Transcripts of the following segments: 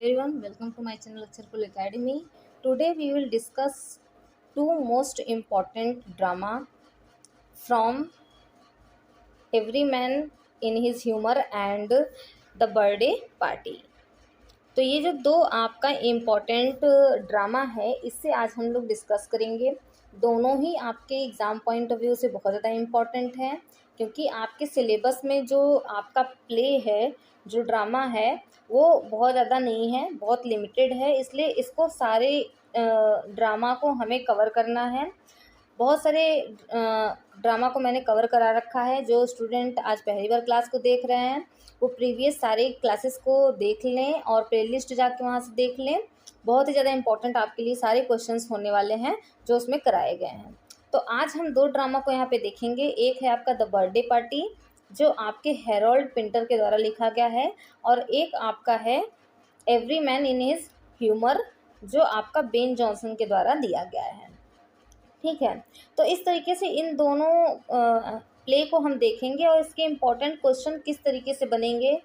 Everyone, welcome to my channel Lectureful Academy. Today we will discuss two most important drama from Every Man in His Humor and The Birthday Party. तो ये जो दो आपका important drama है, इससे आज हम लोग डिस्कस करेंगे। दोनों ही आपके एग्ज़ाम पॉइंट ऑफ व्यू से बहुत ज़्यादा इम्पॉर्टेंट है, क्योंकि आपके सिलेबस में जो आपका प्ले है, जो ड्रामा है, वो बहुत ज़्यादा नहीं है, बहुत लिमिटेड है। इसलिए इसको सारे ड्रामा को हमें कवर करना है। बहुत सारे ड्रामा को मैंने कवर करा रखा है। जो स्टूडेंट आज पहली बार क्लास को देख रहे हैं, वो प्रीवियस सारे क्लासेस को देख लें और प्लेलिस्ट जाके वहाँ से देख लें। बहुत ही ज़्यादा इंपॉर्टेंट आपके लिए सारे क्वेश्चंस होने वाले हैं जो उसमें कराए गए हैं। तो आज हम दो ड्रामा को यहाँ पे देखेंगे। एक है आपका द बर्थडे पार्टी, जो आपके हेरोल्ड पिंटर के द्वारा लिखा गया है, और एक आपका है every man in his humour, जो आपका बेन जॉनसन के द्वारा दिया गया है। ठीक है, तो इस तरीके से इन दोनों प्ले को हम देखेंगे और इसके इम्पोर्टेंट क्वेश्चन किस तरीके से बनेंगे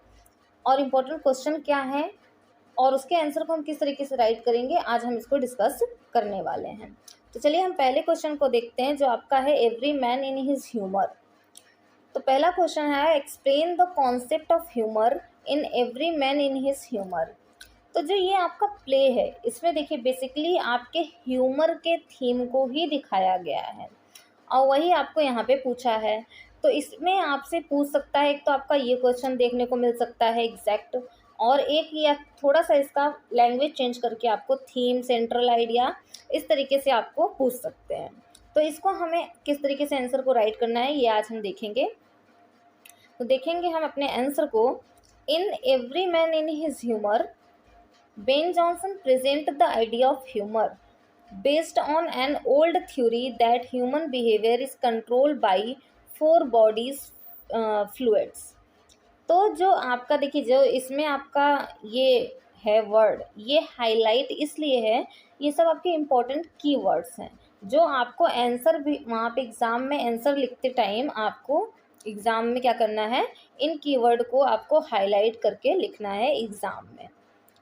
और इम्पोर्टेंट क्वेश्चन क्या है और उसके आंसर को हम किस तरीके से राइट करेंगे, आज हम इसको डिस्कस करने वाले हैं। तो चलिए हम पहले क्वेश्चन को देखते हैं, जो आपका है every man in his humour. तो पहला क्वेश्चन है, explain the concept of humour in every man in his humour. तो जो ये आपका प्ले है, इसमें देखिए बेसिकली आपके ह्यूमर के थीम को ही दिखाया गया है और वही आपको यहाँ पे पूछा है। तो इसमें आपसे पूछ सकता है, एक तो आपका ये क्वेश्चन देखने को मिल सकता है एग्जैक्ट, और एक या थोड़ा सा इसका लैंग्वेज चेंज करके आपको थीम, सेंट्रल आइडिया, इस तरीके से आपको पूछ सकते हैं। तो इसको हमें किस तरीके से आंसर को राइट करना है, ये आज हम देखेंगे। तो देखेंगे हम अपने आंसर को। In every man in his humour, Ben Jonson presented the idea of humor based on an old theory that human behavior is controlled by four bodies fluids। तो जो आपका देखिए, जो इसमें आपका ये है वर्ड, ये हाईलाइट इसलिए है, ये सब आपके इम्पोर्टेंट कीवर्ड्स हैं जो आपको आंसर भी वहाँ पे एग्ज़ाम में आंसर लिखते टाइम आपको एग्ज़ाम में क्या करना है, इन कीवर्ड को आपको हाईलाइट करके लिखना है एग्ज़ाम में।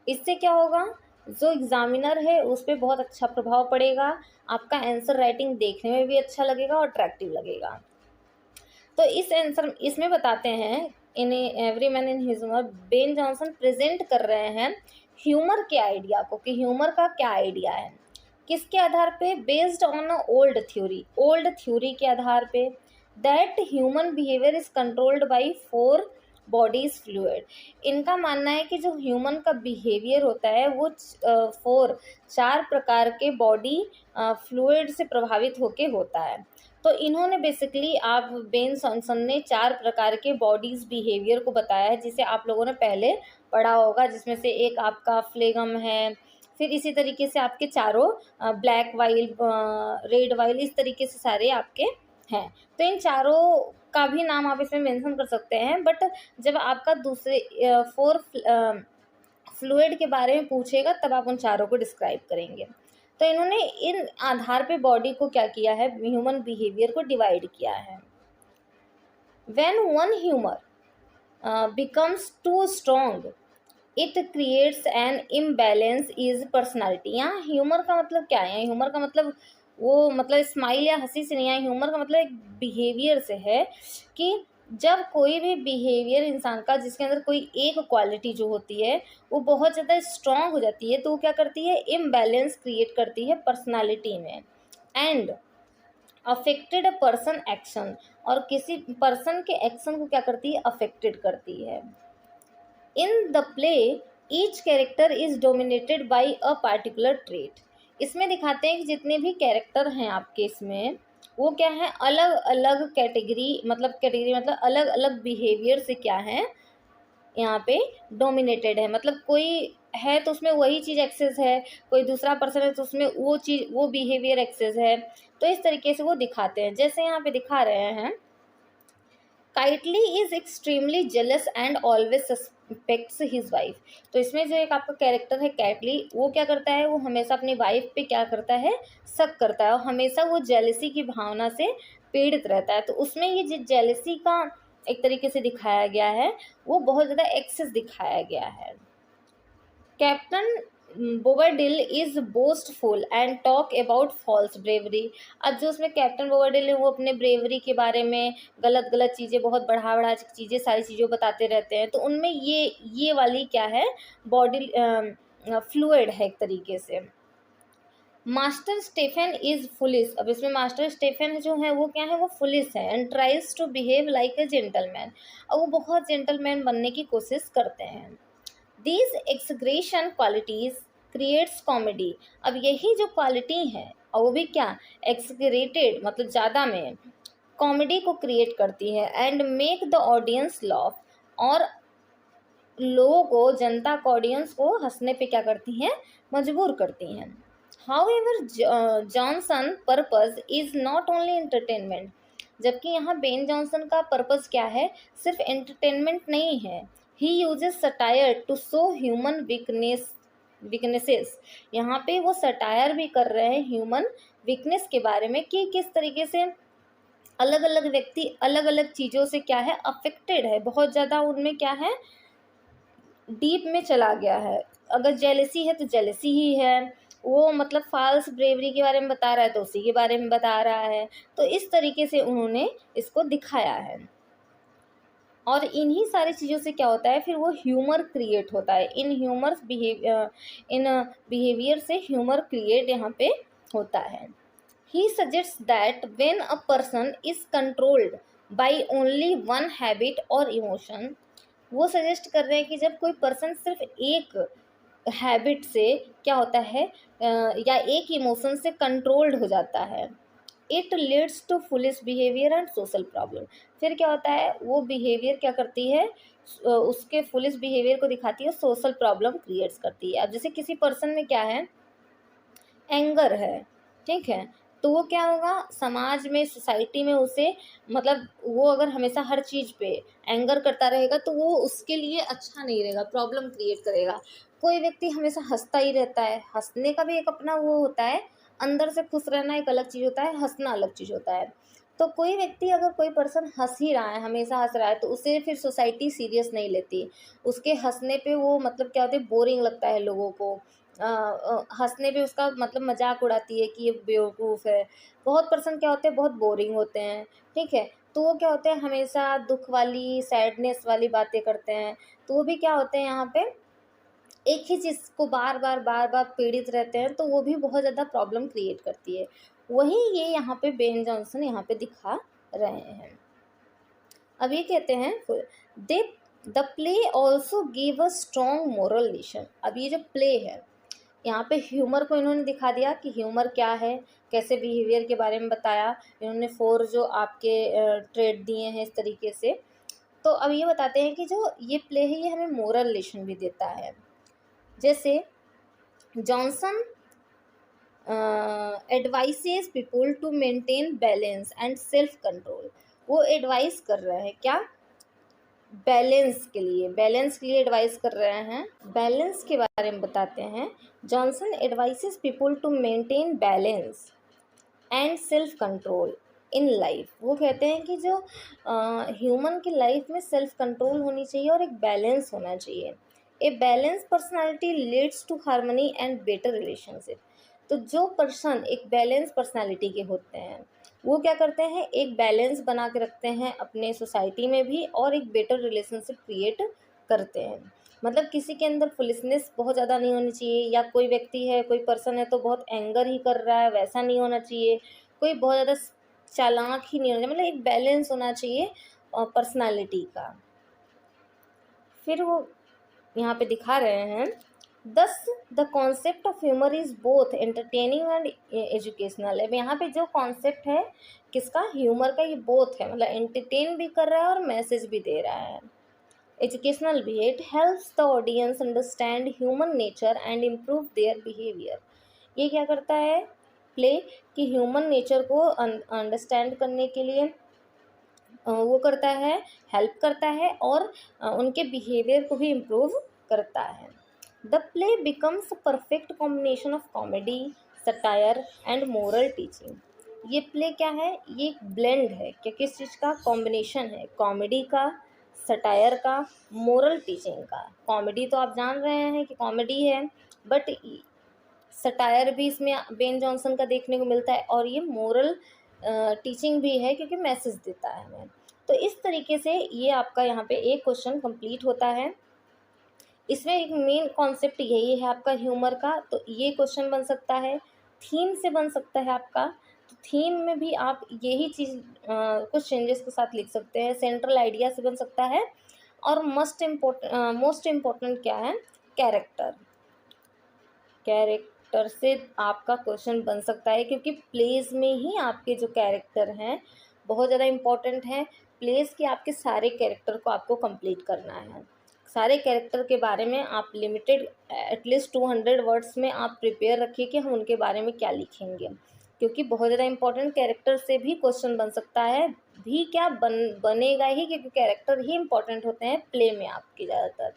इससे क्या होगा, जो एग्जामिनर है उस पर बहुत अच्छा प्रभाव पड़ेगा, आपका आंसर राइटिंग देखने में भी अच्छा लगेगा और अट्रैक्टिव लगेगा। तो इस आंसर इसमें बताते हैं, in every man in his humour Ben Jonson present कर रहे हैं ह्यूमर के आइडिया को, कि ह्यूमर का क्या आइडिया है, किसके आधार पे, बेस्ड ऑन ओल्ड थ्योरी के आधार पे, that human behaviour is controlled by four bodies fluid. इनका मानना है कि जो ह्यूमन का बिहेवियर होता है वो चार प्रकार के बॉडी फ्लूइड से प्रभावित होके होता है। तो इन्होंने बेसिकली, आप बेन जॉनसन ने चार प्रकार के बॉडीज बिहेवियर को बताया है, जिसे आप लोगों ने पहले पढ़ा होगा, जिसमें से एक आपका फ्लेगम है, फिर इसी तरीके से आपके चारों ब्लैक वाइल, रेड वाइल, इस तरीके से सारे आपके हैं। तो इन चारों का भी नाम आप इसमें मेंशन कर सकते हैं, बट जब आपका दूसरे फोर फ्लूइड के बारे में पूछेगा तब आप उन चारों को डिस्क्राइब करेंगे। तो इन्होंने इन आधार पे बॉडी को क्या किया है, ह्यूमन बिहेवियर को डिवाइड किया है। When one humour becomes too strong it creates an imbalance is personality. यहाँ ह्यूमर का मतलब क्या है, ह्यूमर का मतलब वो मतलब स्माइल या हंसी से नहीं है, ह्यूमर का मतलब एक बिहेवियर से है, कि जब कोई भी बिहेवियर इंसान का, जिसके अंदर कोई एक क्वालिटी जो होती है वो बहुत ज़्यादा स्ट्रॉन्ग हो जाती है, तो वो क्या करती है, इम्बैलेंस क्रिएट करती है पर्सनालिटी में, and affected a person action, और किसी पर्सन के एक्शन को क्या करती है, अफेक्टेड करती है। In the play each character is dominated by a particular trait. इसमें दिखाते हैं कि जितने भी कैरेक्टर हैं आपके इसमें, वो क्या है, अलग अलग कैटेगरी मतलब अलग अलग बिहेवियर से क्या है, यहाँ पे डोमिनेटेड है। मतलब कोई है तो उसमें वही चीज़ एक्सेस है, कोई दूसरा पर्सन है तो उसमें वो चीज़, वो बिहेवियर एक्सेस है। तो इस तरीके से वो दिखाते हैं, जैसे यहाँ पे दिखा रहे हैं, Kitely is extremely jealous and always suspects his wife. तो इसमें जो एक आपका कैरेक्टर है कैटली, वो क्या करता है, वो हमेशा अपनी वाइफ पे क्या करता है, शक करता है, और हमेशा वो जेलसी की भावना से पीड़ित रहता है। तो उसमें ये जो जेलसी का एक तरीके से दिखाया गया है, वो बहुत ज़्यादा एक्सेस दिखाया गया है। Captain Bobadil is boastful and talk about false bravery. अब जो उसमें कैप्टन बोबरडिल है वो अपने ब्रेवरी के बारे में गलत गलत चीज़ें, बहुत बढ़ा बढ़ा चीज़ें, सारी चीज़ें बताते रहते हैं। तो उनमें ये वाली क्या है, बॉडी फ्लूइड है एक तरीके से। Master Stephen is foolish. अब इसमें मास्टर स्टेफन जो है वो क्या है, वो फुलिस है and tries to behave like a gentleman. और वो बहुत जेंटलमैन बनने की कोशिश करते हैं। These exaggeration qualities creates comedy। अब यही जो क्वालिटी है और वो भी क्या, एक्सग्रेटेड मतलब ज़्यादा में, कॉमेडी को क्रिएट करती है and make the audience loaf. और लोगों को, जनता को, ऑडियंस को हंसने पे क्या करती हैं, मजबूर करती हैं। However Johnson purpose is not only entertainment. जबकि यहाँ बेन जॉनसन का पर्पस क्या है, सिर्फ एंटरटेनमेंट नहीं है। He uses satire to show human weaknesses. यहाँ पे वो सटायर भी कर रहे हैं ह्यूमन वीकनेस के बारे में, कि किस तरीके से अलग अलग व्यक्ति अलग अलग चीज़ों से क्या है, अफेक्टेड है, बहुत ज़्यादा उनमें क्या है, डीप में चला गया है। अगर जेलसी है तो जेलसी ही है, वो मतलब फॉल्स ब्रेवरी के बारे में बता रहा है तो उसी के बारे में बता रहा है। तो इस तरीके से उन्होंने इसको दिखाया है। और इन्हीं सारी चीज़ों से क्या होता है, फिर वो ह्यूमर क्रिएट होता है। इन बिहेवियर से ह्यूमर क्रिएट यहाँ पे होता है। He suggest that when a person is controlled by only one habit और इमोशन। वो सजेस्ट कर रहे हैं कि जब कोई पर्सन सिर्फ एक हैबिट से क्या होता है, या एक इमोशन से कंट्रोल्ड हो जाता है, it leads to foolish behaviour and social problem. फिर क्या होता है, वो बिहेवियर क्या करती है, उसके फुलिश बिहेवियर को दिखाती है, सोशल प्रॉब्लम क्रिएट्स करती है। अब जैसे किसी पर्सन में क्या है, एंगर है, ठीक है, तो वो क्या होगा, समाज में, सोसाइटी में उसे मतलब वो अगर हमेशा हर चीज़ पे एंगर करता रहेगा तो वो उसके लिए अच्छा नहीं रहेगा, प्रॉब्लम क्रिएट करेगा। कोई व्यक्ति हमेशा हंसता ही रहता है, हंसने का भी एक अपना वो होता है, अंदर से खुश रहना एक अलग चीज़ होता है, हंसना अलग चीज़ होता है। तो कोई व्यक्ति, अगर कोई पर्सन हंस ही रहा है, हमेशा हंस रहा है, तो उसे फिर सोसाइटी सीरियस नहीं लेती। उसके हंसने पे वो मतलब क्या होता है, बोरिंग लगता है लोगों को। हंसने पे उसका मतलब मजाक उड़ाती है कि ये बेवकूफ़ है। बहुत पर्सन क्या होते हैं, बहुत बोरिंग होते हैं, ठीक है, तो वो क्या होते हैं, हमेशा दुख वाली, सैडनेस वाली बातें करते हैं। तो वो भी क्या होते हैं, यहाँ पे एक ही चीज़ को बार बार बार बार पीड़ित रहते हैं, तो वो भी बहुत ज़्यादा प्रॉब्लम क्रिएट करती है। वही ये यहाँ पे बेन जॉनसन यहाँ पे दिखा रहे हैं। अब ये कहते हैं they the play also give a strong moral lesson. अब ये जो प्ले है, यहाँ पे ह्यूमर को इन्होंने दिखा दिया कि ह्यूमर क्या है, कैसे बिहेवियर के बारे में बताया। इन्होंने 4 जो आपके ट्रेड दिए हैं इस तरीके से। तो अब ये बताते हैं कि जो ये प्ले है ये हमें मोरल लेसन भी देता है। जैसे Johnson advises people to maintain balance and self control. वो एडवाइस कर रहे हैं क्या, बैलेंस के लिए, बैलेंस के लिए एडवाइस कर रहे हैं। बैलेंस के बारे में बताते हैं। Johnson advises people to maintain balance and self control in life. वो कहते हैं कि जो ह्यूमन की लाइफ में सेल्फ कंट्रोल होनी चाहिए और एक बैलेंस होना चाहिए। A balance personality leads to harmony and better relationship. तो जो पर्सन एक बैलेंस पर्सनालिटी के होते हैं, वो क्या करते हैं, एक बैलेंस बना के रखते हैं अपने सोसाइटी में भी, और एक बेटर रिलेशनशिप क्रिएट करते हैं। मतलब किसी के अंदर फुलिसनेस बहुत ज़्यादा नहीं होनी चाहिए, या कोई व्यक्ति है, कोई पर्सन है तो बहुत एंगर ही कर रहा है, वैसा नहीं होना चाहिए। कोई बहुत ज़्यादा चालाक ही नहीं होना चाहिए, मतलब एक बैलेंस होना चाहिए पर्सनालिटी का। फिर वो यहाँ पे दिखा रहे हैं, दस the concept of humour is both entertaining and educational. अब यहाँ पे जो कॉन्सेप्ट है किसका, ह्यूमर का, ये बोथ है, मतलब एंटरटेन भी कर रहा है और मैसेज भी दे रहा है, एजुकेशनल भी है। It helps the audience understand human nature and improve their behaviour. ये क्या करता है प्ले, कि ह्यूमन नेचर को अंडरस्टैंड करने के लिए वो करता है, हेल्प करता है, और उनके बिहेवियर को भी इम्प्रूव करता है। The play becomes a perfect combination of comedy, satire and moral teaching. ये प्ले क्या है, ये एक ब्लेंड है, क्या किस चीज़ का, कॉम्बिनेशन है, कॉमेडी का, सटायर का, मोरल टीचिंग का। कॉमेडी तो आप जान रहे हैं कि कॉमेडी है, बट सटायर भी इसमें बेन जॉनसन का देखने को मिलता है, और ये मोरल टीचिंग भी है क्योंकि मैसेज देता है हमें। तो इस तरीके से ये आपका यहाँ पे एक क्वेश्चन कंप्लीट होता है। इसमें एक मेन कॉन्सेप्ट यही है आपका ह्यूमर का, तो ये क्वेश्चन बन सकता है। थीम से बन सकता है आपका, तो थीम में भी आप यही चीज़ कुछ चेंजेस के साथ लिख सकते हैं। सेंट्रल आइडिया से बन सकता है, और मोस्ट इम्पोर्टेंट क्या है, कैरेक्टर। कैरेक्टर से आपका क्वेश्चन बन सकता है, क्योंकि प्लेज में ही आपके जो कैरेक्टर हैं बहुत ज़्यादा इम्पोर्टेंट हैं। प्लेज के आपके सारे कैरेक्टर को आपको कंप्लीट करना है। सारे कैरेक्टर के बारे में आप लिमिटेड एटलीस्ट 200 वर्ड्स में आप प्रिपेयर रखिए कि हम उनके बारे में क्या लिखेंगे, क्योंकि बहुत ज़्यादा इम्पोर्टेंट कैरेक्टर से भी क्वेश्चन बन सकता है। भी क्या बनेगा ही, क्योंकि कैरेक्टर ही इम्पोर्टेंट होते हैं प्ले में आपके ज़्यादातर।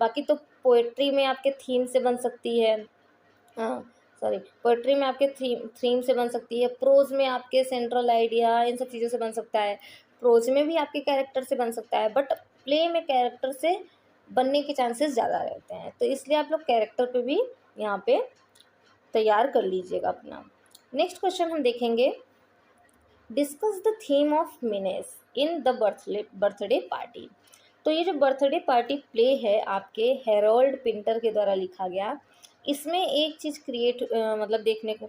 बाकी तो पोएट्री में आपके थीम से बन सकती है, हाँ सॉरी, पोएट्री में आपके थीम से बन सकती है, प्रोज में आपके सेंट्रल आइडिया इन सब चीज़ों से बन सकता है, प्रोज में भी आपके कैरेक्टर से बन सकता है, बट प्ले में कैरेक्टर से बनने के चांसेस ज़्यादा रहते हैं। तो इसलिए आप लोग कैरेक्टर पे भी यहाँ पे तैयार कर लीजिएगा अपना। नेक्स्ट क्वेश्चन हम देखेंगे, discuss the theme of menace in the birthday party. तो ये जो बर्थडे पार्टी प्ले है आपके हेरोल्ड पिंटर के द्वारा लिखा गया, इसमें एक चीज़ मतलब देखने को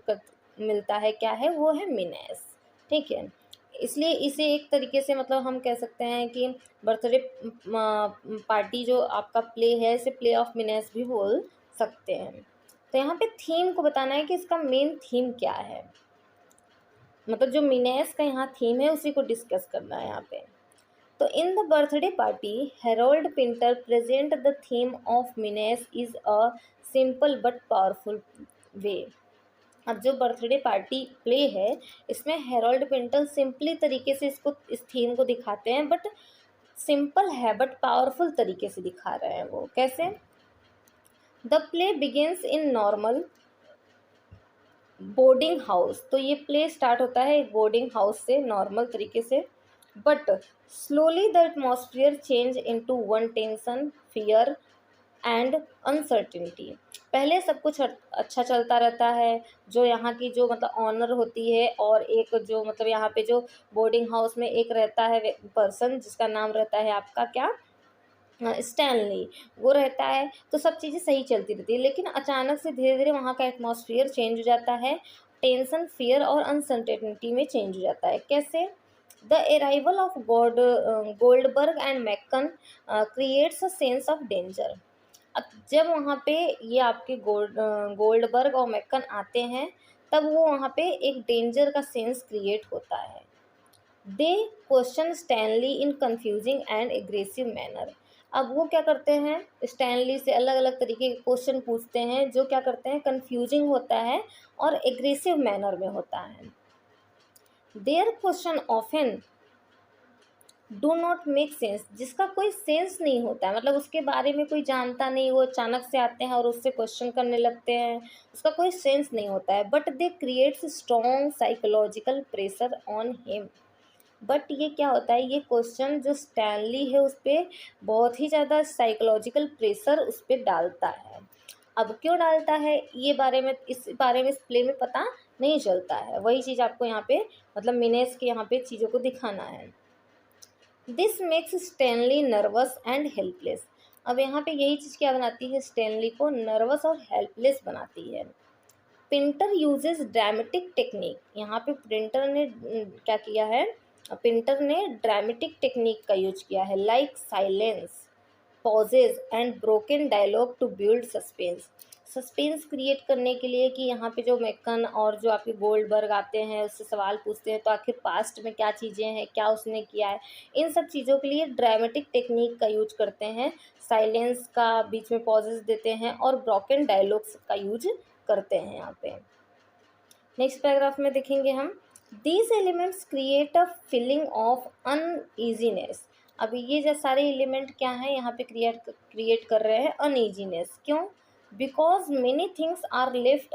मिलता है, क्या है वो है मिनेस, ठीक है। इसलिए इसे एक तरीके से मतलब हम कह सकते हैं कि बर्थडे पार्टी जो आपका प्ले है इसे प्ले ऑफ मिनेस भी बोल सकते हैं। तो यहाँ पे थीम को बताना है कि इसका मेन थीम क्या है, मतलब जो मिनेस का यहाँ थीम है उसी को डिस्कस करना है यहाँ पे। तो in the birthday party Harold Pinter present the theme of menace is a simple but powerful वे। अब जो बर्थडे पार्टी प्ले है इसमें हेरोल्ड पिंटर सिंपली तरीके से इस थीम को दिखाते हैं, बट सिंपल है बट पावरफुल तरीके से दिखा रहे हैं। वो कैसे, the play begins in normal boarding house. तो ये प्ले स्टार्ट होता है एक बोर्डिंग हाउस से, नॉर्मल तरीके से, but slowly the atmosphere change into one tension, fear and uncertainty. पहले सब कुछ अच्छा चलता रहता है, जो यहाँ की जो मतलब ऑनर होती है, और एक जो मतलब यहाँ पे जो बोर्डिंग हाउस में एक रहता है पर्सन जिसका नाम रहता है आपका क्या, स्टैनली, वो रहता है। तो सब चीज़ें सही चलती रहती है, लेकिन अचानक से धीरे धीरे वहाँ का एटमॉस्फेयर चेंज हो जाता है, टेंशन, फियर और अनसर्टेनिटी में चेंज हो जाता है। कैसे, the arrival of Goldberg and McKeon creates a sense of danger. अब जब वहाँ पे ये आपके गोल्डबर्ग और मैकन आते हैं, तब वो वहाँ पे एक डेंजर का सेंस क्रिएट होता है। They question Stanley in confusing and aggressive manner. अब वो क्या करते हैं, स्टैनली से अलग अलग तरीके के क्वेश्चन पूछते हैं, जो क्या करते हैं, कंफ्यूजिंग होता है और एग्रेसिव मैनर में होता है। Their question often do not make sense, जिसका कोई सेंस नहीं होता है, मतलब उसके बारे में कोई जानता नहीं, वो अचानक से आते हैं और उससे क्वेश्चन करने लगते हैं, उसका कोई सेंस नहीं होता है, but they creates strong psychological pressure on him. But ये क्या होता है, ये क्वेश्चन जो स्टैनली है उस पर बहुत ही ज़्यादा साइकोलॉजिकल प्रेशर उस पर डालता है। अब क्यों डालता है इस बारे में इस प्ले में पता नहीं चलता है, वही चीज़ आपको यहाँ पे मतलब मिनेस के यहाँ पे चीज़ों को दिखाना है। This makes Stanley nervous and helpless. अब यहाँ पे यही चीज़ क्या बनाती है, स्टैनली को नर्वस और हेल्पलेस बनाती है। पिंटर यूजेस ड्रामेटिक टेक्निक, यहाँ पे प्रिंटर ने क्या किया है, पिंटर ने ड्रामेटिक टेक्निक का यूज किया है, like silence, pauses and broken dialogue to build suspense. Suspense create करने के लिए कि यहाँ पे जो मैकन और जो आपके गोल्डबर्ग आते हैं उससे सवाल पूछते हैं, तो आखिर पास्ट में क्या चीज़ें हैं, क्या उसने किया है, इन सब चीज़ों के लिए ड्रामेटिक टेक्निक का यूज करते हैं। साइलेंस का बीच में पॉजेज देते हैं और ब्रोकन डायलॉग्स का यूज करते हैं यहाँ पे। नेक्स्ट पैराग्राफ में देखेंगे हम, these elements create a feeling of uneasiness. अभी ये जो सारे एलिमेंट क्या हैं यहाँ पे क्रिएट कर रहे हैं अनईजीनेस। क्यों, because many things are left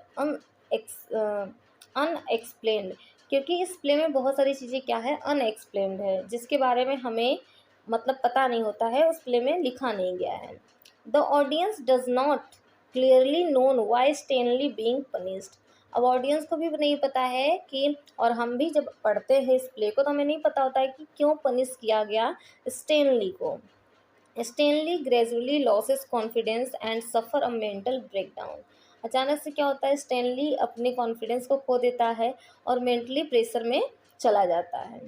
unexplained, क्योंकि इस प्ले में बहुत सारी चीज़ें क्या है, अनएक्सप्लेन्ड है, जिसके बारे में हमें मतलब पता नहीं होता है, उस प्ले में लिखा नहीं गया है। The audience does not clearly known why Stanley being punished. अब ऑडियंस को भी नहीं पता है कि, और हम भी जब पढ़ते हैं इस प्ले को तो हमें नहीं पता होता है कि क्यों पनिश किया गया स्टेनली को। Stanley gradually losses confidence and suffer a mental breakdown. अचानक से क्या होता है, स्टेनली अपने कॉन्फिडेंस को खो देता है और मेंटली प्रेशर में चला जाता है।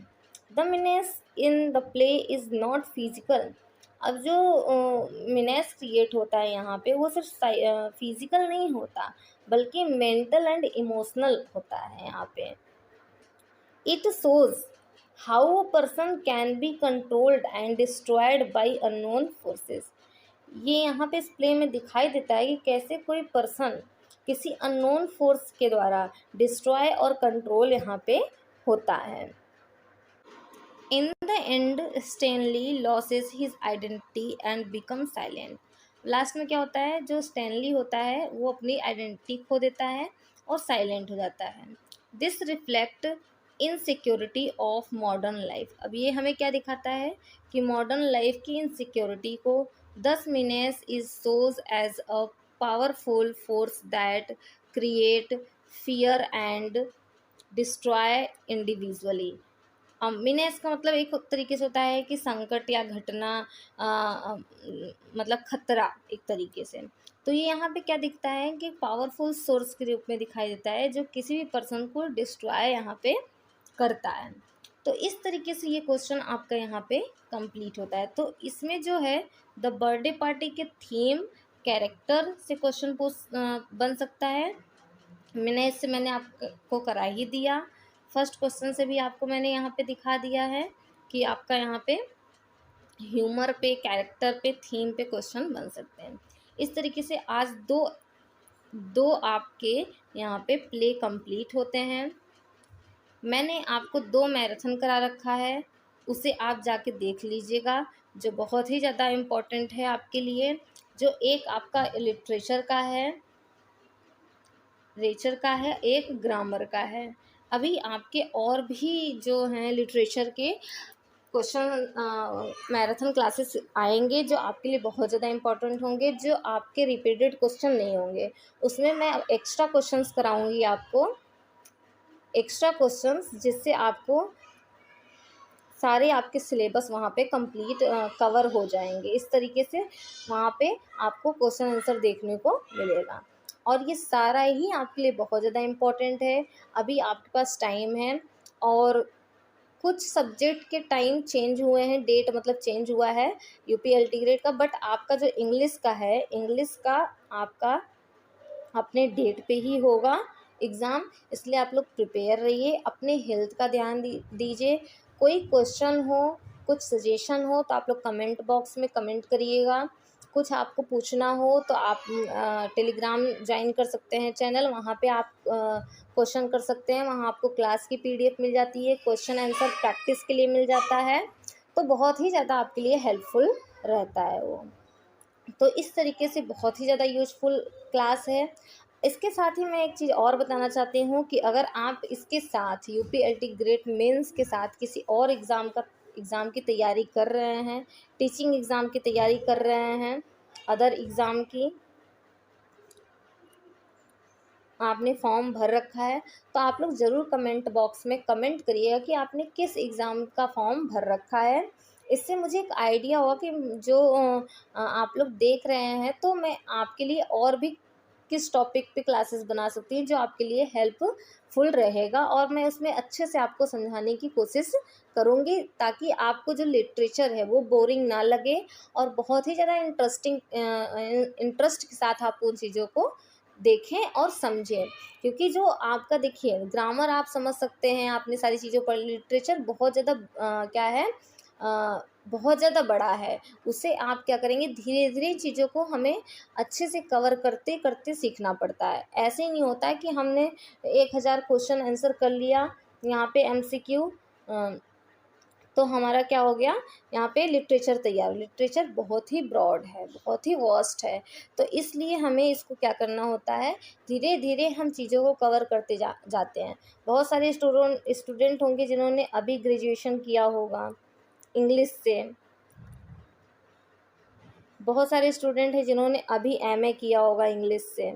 The menace in the play is not physical. अब जो मीनेस क्रिएट होता है यहाँ पे वो सिर्फ फिजिकल नहीं होता, बल्कि मेंटल एंड इमोशनल होता है यहाँ पे। It shows how a person can be controlled and destroyed by unknown forces. ये यहाँ पे इस प्ले में दिखाई देता है कि कैसे कोई पर्सन किसी अननोन फोर्स के द्वारा डिस्ट्रॉय और कंट्रोल यहाँ पे होता है। In the end Stanley losses his identity and become silent. Last में क्या होता है, जो स्टेनली होता है वो अपनी आइडेंटिटी खो देता है और साइलेंट हो जाता है। This reflect insecurity of modern life. अब ये हमें क्या दिखाता है कि मॉडर्न लाइफ की इनसिक्योरिटी को 10 minutes is sows as a powerful force that create fear and destroy individually. Meanness का मतलब एक तरीके से होता है कि संकट या घटना, मतलब खतरा एक तरीके से। तो ये यहाँ पे क्या दिखता है कि पावरफुल सोर्स के रूप में दिखाई देता है जो किसी भी पर्सन को डिस्ट्रॉय यहाँ पे करता है। तो इस तरीके से ये क्वेश्चन आपका यहाँ पे कंप्लीट होता है। तो इसमें जो है द बर्थडे पार्टी के थीम कैरेक्टर से क्वेश्चन बन सकता है। मैंने आपको करा ही दिया। फर्स्ट क्वेश्चन से भी आपको मैंने यहाँ पे दिखा दिया है कि आपका यहाँ पे ह्यूमर पे, कैरेक्टर पे, थीम पे क्वेश्चन बन सकते हैं। इस तरीके से आज दो आपके यहाँ पे प्ले कंप्लीट होते हैं। मैंने आपको 2 मैराथन करा रखा है, उसे आप जाके देख लीजिएगा, जो बहुत ही ज़्यादा इम्पोर्टेंट है आपके लिए। जो एक आपका लिटरेचर का है, एक ग्रामर का है। अभी आपके और भी जो हैं लिटरेचर के क्वेश्चन मैराथन क्लासेस आएंगे जो आपके लिए बहुत ज़्यादा इम्पोर्टेंट होंगे, जो आपके रिपीटेड क्वेश्चन नहीं होंगे। उसमें मैं एक्स्ट्रा क्वेश्चंस कराऊंगी आपको, एक्स्ट्रा क्वेश्चंस, जिससे आपको सारे आपके सिलेबस वहाँ पे कंप्लीट कवर हो जाएंगे। इस तरीके से वहाँ पे आपको क्वेश्चन आंसर देखने को मिलेगा और ये सारा ही आपके लिए बहुत ज़्यादा इम्पोर्टेंट है। अभी आपके पास टाइम है और कुछ सब्जेक्ट के टाइम चेंज हुए हैं, डेट मतलब चेंज हुआ है यूपीएलटी ग्रेड का, बट आपका जो इंग्लिश का है, इंग्लिश का आपका अपने डेट पे ही होगा एग्ज़ाम। इसलिए आप लोग प्रिपेयर रहिए, अपने हेल्थ का ध्यान दीजिए। कोई क्वेश्चन हो, कुछ सजेशन हो तो आप लोग कमेंट बॉक्स में कमेंट करिएगा। कुछ आपको पूछना हो तो आप टेलीग्राम ज्वाइन कर सकते हैं चैनल, वहाँ पे आप क्वेश्चन कर सकते हैं। वहाँ आपको क्लास की पीडीएफ मिल जाती है, क्वेश्चन आंसर प्रैक्टिस के लिए मिल जाता है, तो बहुत ही ज़्यादा आपके लिए हेल्पफुल रहता है वो। तो इस तरीके से बहुत ही ज़्यादा यूजफुल क्लास है। इसके साथ ही मैं एक चीज़ और बताना चाहती हूँ कि अगर आप इसके साथ यूपीएलटी ग्रेड मेंस के साथ किसी और एग्ज़ाम की तैयारी कर रहे हैं, टीचिंग एग्ज़ाम की तैयारी कर रहे हैं, अदर एग्ज़ाम की आपने फॉर्म भर रखा है, तो आप लोग ज़रूर कमेंट बॉक्स में कमेंट करिएगा कि आपने किस एग्ज़ाम का फॉर्म भर रखा है। इससे मुझे एक आइडिया होगा कि जो आप लोग देख रहे हैं तो मैं आपके लिए और भी किस टॉपिक पे क्लासेस बना सकती हूँ जो आपके लिए हेल्पफुल रहेगा, और मैं उसमें अच्छे से आपको समझाने की कोशिश करूँगी ताकि आपको जो लिटरेचर है वो बोरिंग ना लगे और बहुत ही ज़्यादा इंटरेस्ट के साथ आप उन चीज़ों को देखें और समझें। क्योंकि जो आपका देखिए ग्रामर आप समझ सकते हैं, आपने सारी चीज़ों पर, लिटरेचर बहुत ज़्यादा क्या है, बहुत ज़्यादा बड़ा है। उसे आप क्या करेंगे, धीरे धीरे चीज़ों को हमें अच्छे से कवर करते करते सीखना पड़ता है। ऐसे ही नहीं होता है कि हमने 1000 क्वेश्चन आंसर कर लिया यहाँ पे एमसीक्यू, तो हमारा क्या हो गया, यहाँ पे लिटरेचर तैयार। लिटरेचर बहुत ही ब्रॉड है, बहुत ही वास्ट है, तो इसलिए हमें इसको क्या करना होता है, धीरे धीरे हम चीज़ों को कवर करते जाते हैं। बहुत सारे स्टूडेंट होंगे जिन्होंने अभी ग्रेजुएशन किया होगा इंग्लिश से, बहुत सारे स्टूडेंट हैं जिन्होंने अभी एमए किया होगा इंग्लिश से,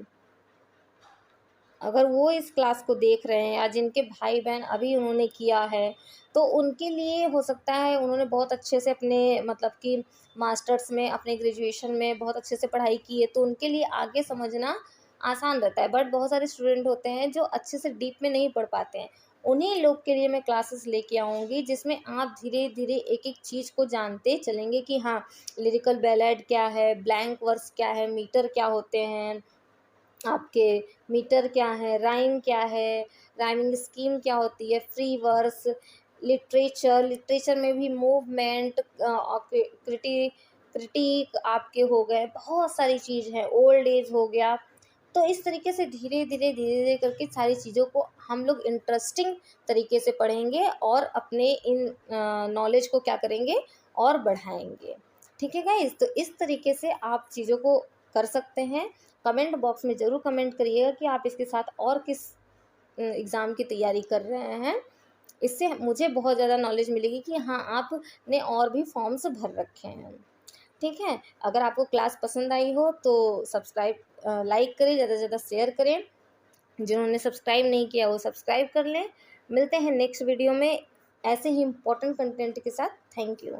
अगर वो इस क्लास को देख रहे हैं या जिनके भाई बहन अभी उन्होंने किया है, तो उनके लिए हो सकता है उन्होंने बहुत अच्छे से अपने मतलब कि मास्टर्स में, अपने ग्रेजुएशन में बहुत अच्छे से पढ़ाई की है, तो उनके लिए आगे समझना आसान रहता है। बट बहुत सारे स्टूडेंट होते हैं जो अच्छे से डीप में नहीं पढ़ पाते हैं, उन्हीं लोग के लिए मैं क्लासेस लेके आऊँगी जिसमें आप धीरे धीरे एक एक चीज़ को जानते चलेंगे कि हाँ, लिरिकल बैलेड क्या है, ब्लैंक वर्स क्या है, मीटर क्या होते हैं, आपके मीटर क्या है, राइम क्या है, राइमिंग स्कीम क्या होती है, फ्री वर्स, लिटरेचर में भी मूवमेंट, क्रिटिक आपके हो गए, बहुत सारी चीज़ है, ओल्ड एज हो गया। तो इस तरीके से धीरे धीरे धीरे धीरे करके सारी चीज़ों को हम लोग इंटरेस्टिंग तरीके से पढ़ेंगे और अपने इन नॉलेज को क्या करेंगे और बढ़ाएंगे। ठीक है गाइस, तो इस तरीके से आप चीज़ों को कर सकते हैं। कमेंट बॉक्स में ज़रूर कमेंट करिएगा कि आप इसके साथ और किस एग्ज़ाम की तैयारी कर रहे हैं। इससे मुझे बहुत ज़्यादा नॉलेज मिलेगी कि हाँ, आपने और भी फॉर्म्स भर रखे हैं। ठीक है, अगर आपको क्लास पसंद आई हो तो सब्सक्राइब लाइक करें, ज़्यादा से ज़्यादा शेयर करें। जिन्होंने सब्सक्राइब नहीं किया वो सब्सक्राइब कर लें। मिलते हैं नेक्स्ट वीडियो में ऐसे ही इम्पोर्टेंट कंटेंट के साथ। Thank you.